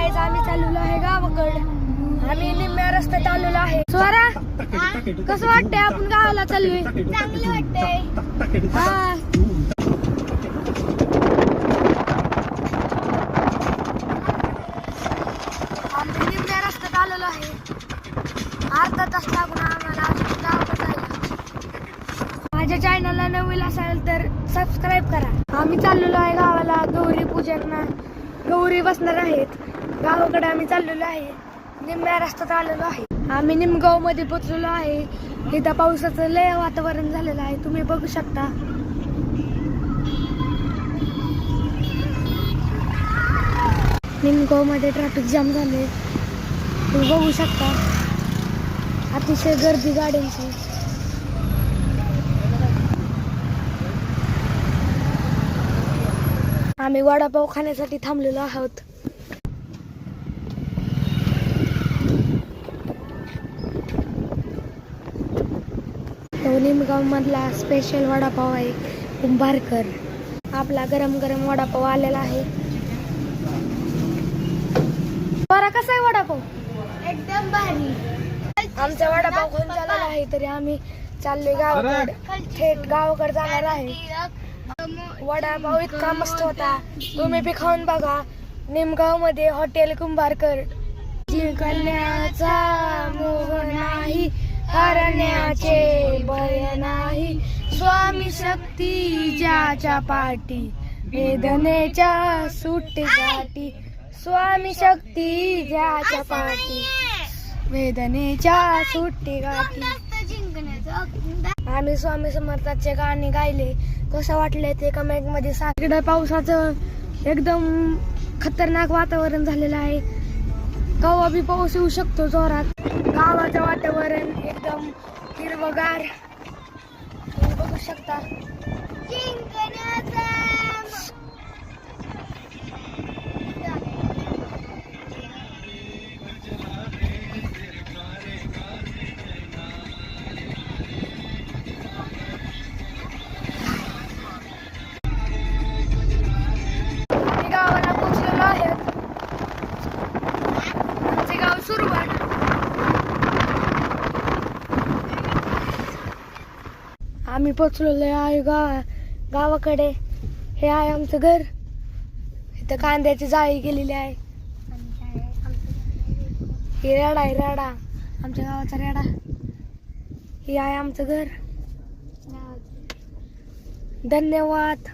Guys आम्ही चाललेलो आहे गावाकडे. आम्ही निम्म्या रस्त्यात चाललेलो आहे. स्वरा कसं वाटतंय आपण गावाला चाललोय? चांगलं वाटतंय. हा आम्ही निम्म्या रस्त्यात आलेलो आहे. अर्धा तास लागून आम्हाला गावाकडे जायला. माझ्या चॅनलला नवीन असाल तर सबस्क्राईब करा. आम्ही चाललेलो आहे गावाला गौरी पूजनला. गौरी बसणार आहेत. गावाकडे आम्ही चाललेलो आहे. निम्म्या रस्त्यात आलेलो आहे. आम्ही निमगाव मध्ये पोहोचलेलो आहे. इथं पावसाचं लय वातावरण झालेलं आहे, तुम्ही बघू शकता. निमगाव मध्ये ट्रॅफिक जाम झाले, तुम्ही बघू शकता. अतिशय गर्दी गाड्यांची. आम्ही वडापाव खाण्यासाठी थांबलेलो आहोत. निमगाव मधला स्पेशल वडापाव आहे कुंभारकर. आपला गरम गरम वडापाव आलेला आहे. बरा कसा आहे वडापाव? एकदम भारी. आमचा वडापाव खाऊन झालेला आहे तरी आम्ही चाललोय गावाकडे. थेट गावाकडे जाणार आहे. वडापाव इतका मस्त होता, तुम्ही बी खाऊन बघा. निमगाव मध्ये हॉटेल कुंभारकर. जिंकण्याचा मोह नाही, हरण्याचे भय नाही. स्वामी शक्ती ज्याच्या पाठी, वेदनेच्या सुट्टी गाठी. स्वामी शक्ती ज्याच्या पाठी, वेदनेच्या सुट्टी गाठी. आम्ही स्वामी समर्थाचे गाणे गायले. कसं वाटले ते कमेंट मध्ये सांगा. इकडे पावसाचं एकदम खतरनाक वातावरण झालेलं आहे. केव्हा बी पाऊस येऊ शकतो जोरात. गावाचं वातावरण एकदम हिरवगार, तुम्ही बघू शकता. आम्ही गावाला पोहोचलेलो आहे. आमचे गाव सुरवाड. आम्ही पोचलेलो आहे गावाकडे. हे आहे आमचं घर. इथं कांद्याची जाळी गेलेली आहे. ही रेडा आहे, रेडा आमच्या गावाचा रेडा. हे आहे आमचं घर. धन्यवाद.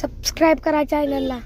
सबस्क्राईब करा चॅनलला.